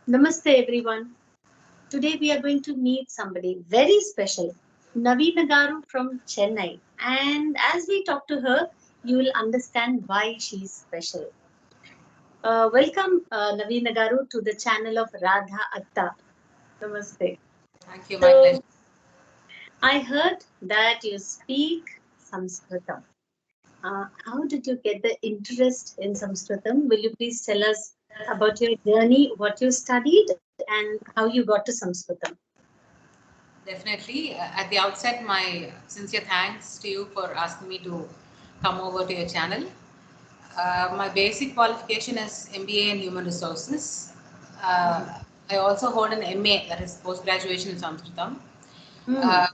Namaste everyone. Today we are going to meet somebody very special, Naveena Garu from Chennai. And as we talk to her, you will understand why she's special. Welcome, Naveena Garu, to the channel of Radha Atta. Namaste. Thank you, my pleasure. So, I heard that you speak Sanskritam. How did you get the interest in Sanskritam? Will you please tell us about your journey, what you studied, and how you got to Sanskritam? Definitely. At the outset, my sincere thanks to you for asking me to come over to your channel. My basic qualification is MBA in Human Resources. Uh, I also hold an MA, that is post graduation in Samskritam. Hmm. Uh,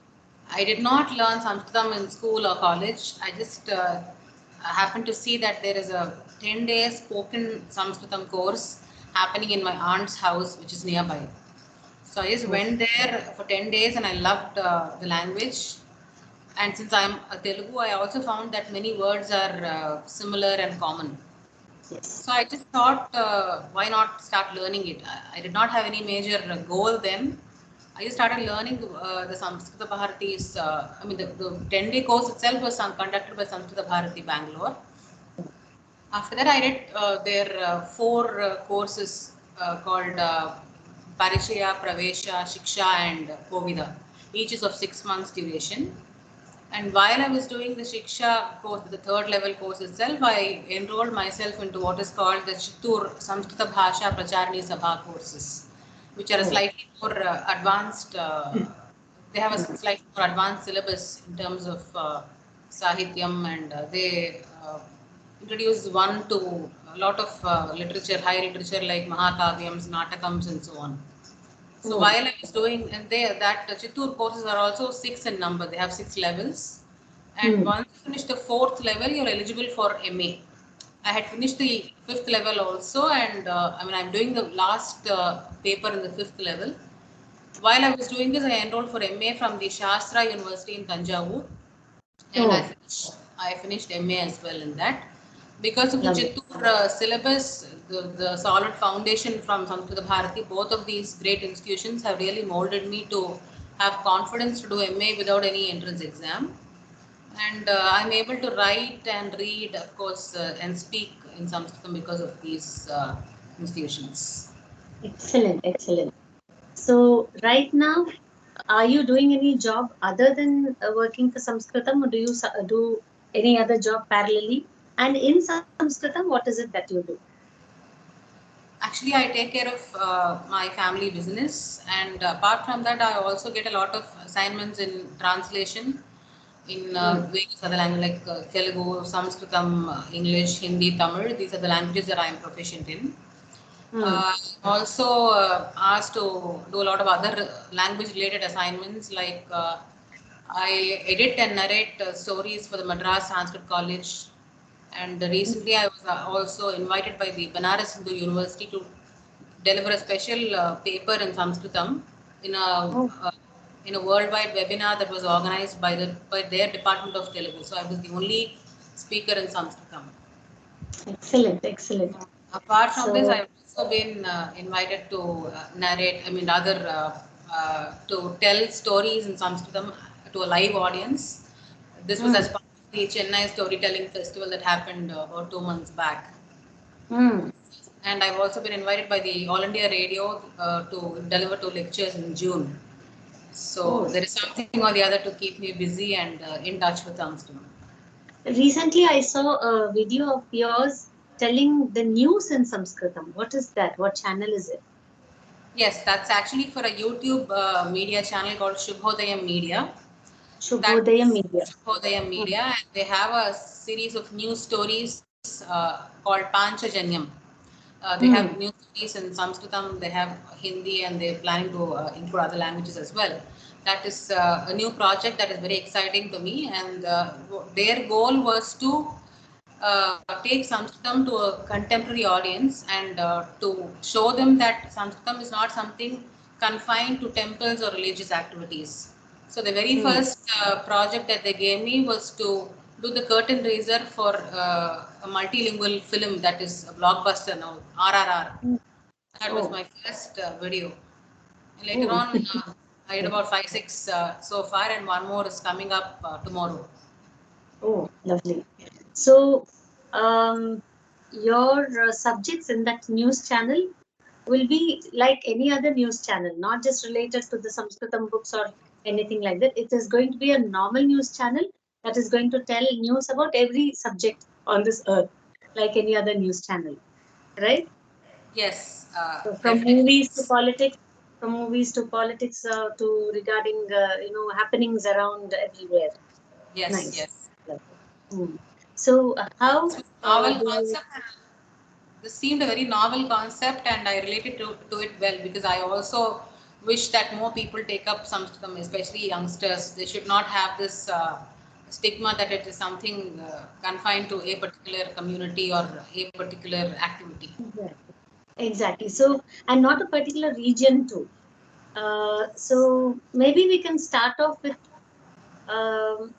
I did not learn Sanskritam in school or college. I just happened to see that there is a 10-day spoken Sanskritam course happening in my aunt's house, which is nearby. So I just Oh, went there for 10 days and I loved the language. And since I'm a Telugu, I also found that many words are similar and common. yes. So I just thought, why not start learning it? I did not have any major goal then. I just started learning the Samskrita Bharati's, the 10-day course itself was conducted by Samskrita Bharati Bangalore. After that, I did their four courses called Parishaya, Pravesha, Shiksha, and Kovida. Each is of 6 months duration. And while I was doing the Shiksha course, the third level course itself, I enrolled myself into what is called the Chitturu Samskrita Bhasha Pracharani Sabha courses, which are a Oh, slightly more advanced, they have a slightly more advanced syllabus in terms of Sahityam, and they introduce one to a lot of literature, high literature like Mahakavyams, Natakams, and so on. So oh, while I was doing, and they that Chittur courses are also six in number. They have six levels, and hmm. once you finish the fourth level, you're eligible for MA. I had finished the fifth level also, and I'm doing the last paper in the fifth level. While I was doing this, I enrolled for MA from the Shastra University in Tanjavur, and Oh, I finished MA as well in that. Because of the lovely. Chittur syllabus, the solid foundation from Sanskrit Bharati, both of these great institutions have really molded me to have confidence to do MA without any entrance exam. And I'm able to write and read, of course, and speak in Sanskrit because of these institutions. Excellent, excellent. So, right now, are you doing any job other than working for Sanskritam, or do you do any other job parallelly? And in Sanskritam, what is it that you do? Actually, I take care of my family business, and apart from that, I also get a lot of assignments in translation in Hmm. various other languages like Telugu, Sanskritam, English, Hindi, Tamil. These are the languages that I am proficient in. Hmm. Also asked to do a lot of other language related assignments like I edit and narrate stories for the Madras Sanskrit College, and recently I was also invited by the Banaras Hindu University to deliver a special paper in Sanskritam in a Oh, uh, in a worldwide webinar that was organized by their department of Telugu. So I was the only speaker in Sanskritam. excellent, excellent. Apart from this, So, I've also been invited to narrate, to tell stories in Sanskritam to a live audience. This was hmm. as part of the Chennai Storytelling Festival that happened about 2 months back. Hmm. And I've also been invited by the All India Radio to deliver two lectures in June. So Oh, there is something or the other to keep me busy and in touch with Sanskrit. recently I saw a video of yours telling the news in Sanskritam. What is that? What channel is it? Yes, that's actually for a YouTube media channel called Shubhodaya Media. Shubhodaya That's Media. Shubhodaya Hmm. Media, and they have a series of news stories called Panchajanyam. They have Hmm. news stories in Sanskritam, they have Hindi, and they're planning to include other languages as well. That is a new project that is very exciting to me, and their goal was to take Sanskritam to a contemporary audience and to show them that Sanskritam is not something confined to temples or religious activities. So the very Hmm. first project that they gave me was to do the curtain raiser for a multilingual film that is a blockbuster now, RRR. That was Oh, my first video. And later oh, on, I did about five, six so far, and one more is coming up tomorrow. oh, lovely. So, um, your subjects in that news channel will be like any other news channel, not just related to the Sanskritam books or anything like that. It is going to be a normal news channel that is going to tell news about every subject on this earth, like any other news channel, right? Yes, So from definitely. movies to Yes, politics, to regarding happenings around everywhere. yes. Nice. Yes. Hmm. So This how was a novel do concept. This seemed a very novel concept, and I related to it well because I also wish that more people take up Samskritam, especially youngsters. They should not have this stigma that it is something confined to a particular community or a particular activity. exactly. Exactly. So and not a particular region too. So maybe we can start off with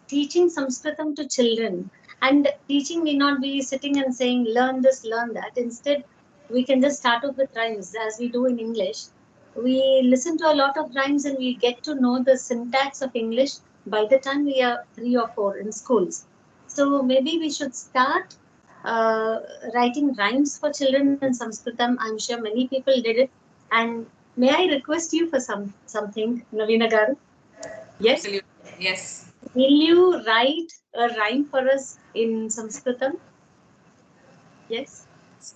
teaching Sanskritam to children. And teaching may not be sitting and saying, learn this, learn that. Instead, we can just start off with rhymes as we do in English. We listen to a lot of rhymes and we get to know the syntax of English by the time we are 3 or 4 in schools. So maybe we should start uh, writing rhymes for children in Sanskritam. I'm sure many people did it. And may I request you for something, Naveena Garu? Yes? Absolutely. Yes. Will you write a rhyme for us in Sanskritam? Yes.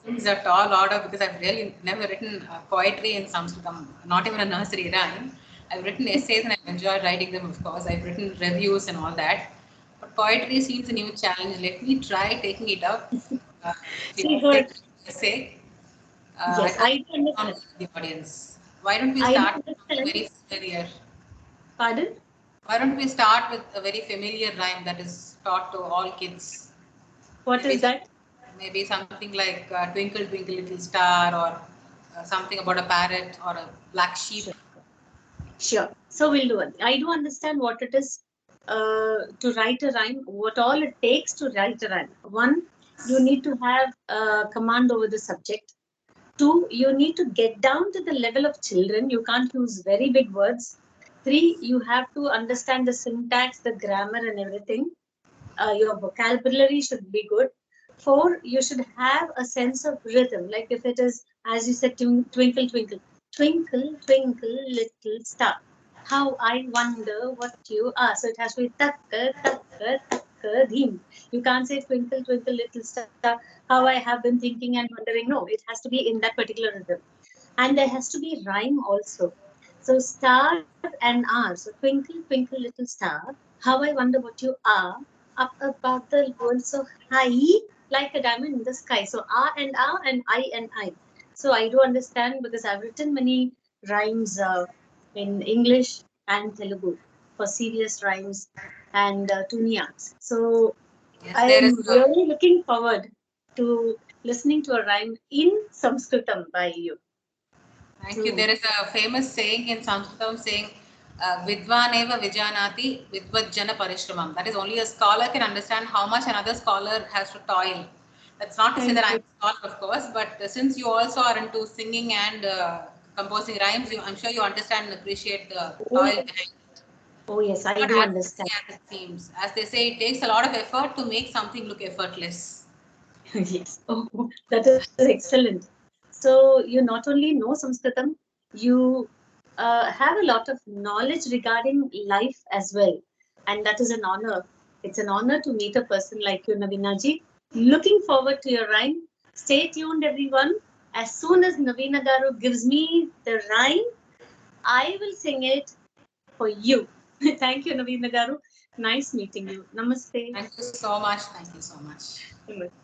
Things are tall order because I've really never written poetry in Samskritam, not even a nursery rhyme. I've written essays and I've enjoyed writing them, of course. I've written reviews and all that. But poetry seems a new challenge. Let me try taking it up. Uh, if you See, want to for take an essay, I yes, hope I do it's on understand. the audience. Why don't we I do start with something understand. very familiar? Pardon? Why don't we start with a very familiar rhyme that is taught to all kids? What Maybe is that? maybe something like Twinkle Twinkle Little Star, or something about a parrot or a black sheep. Sure. Sure. So we'll do it. I do understand what it is to write a rhyme, what all it takes to write a rhyme. One, you need to have command over the subject. Two, you need to get down to the level of children. You can't use very big words. Three, you have to understand the syntax, the grammar, and everything. Your vocabulary should be good. Four, you should have a sense of rhythm. Like if it is, as you said, twinkle, twinkle, twinkle, twinkle, little star. How I wonder what you are. So it has to be takka, takka, takka, dheem. You can't say twinkle, twinkle, little star. How I have been thinking and wondering. No, it has to be in that particular rhythm. And there has to be rhyme also. So star and R. So twinkle, twinkle, little star. How I wonder what you are up above the world so high, like a diamond in the sky. So R and I. So I do understand because I've written many rhymes in English and Telugu for serious rhymes and tuniaks. So Yes, I there is am really looking forward to listening to a rhyme in Sanskritam by you. thank you. Hmm. There is a famous saying in Sanskritam saying, Vidvaneva Vijanati Vidvajjana Parishramam. That is, only a scholar can understand how much another scholar has to toil. That's not to say that Thank I'm you. a scholar, of course, but since you also are into singing and composing rhymes, I'm sure you understand and appreciate the Oh toil yes. behind. Oh yes, It's I not do as understand. easy as it seems. As they say, it takes a lot of effort to make something look effortless. Yes. Oh, that is excellent. So you not only know Sanskritam, you have a lot of knowledge regarding life as well, and that is an honor. It's an honor to meet a person like you, Naveena ji. Looking forward to your rhyme. Stay tuned, everyone. As soon as Naveena Garu gives me the rhyme, I will sing it for you. Thank you, Naveena Garu. Nice meeting you. Namaste. Thank you so much. Thank you so much. Namaste.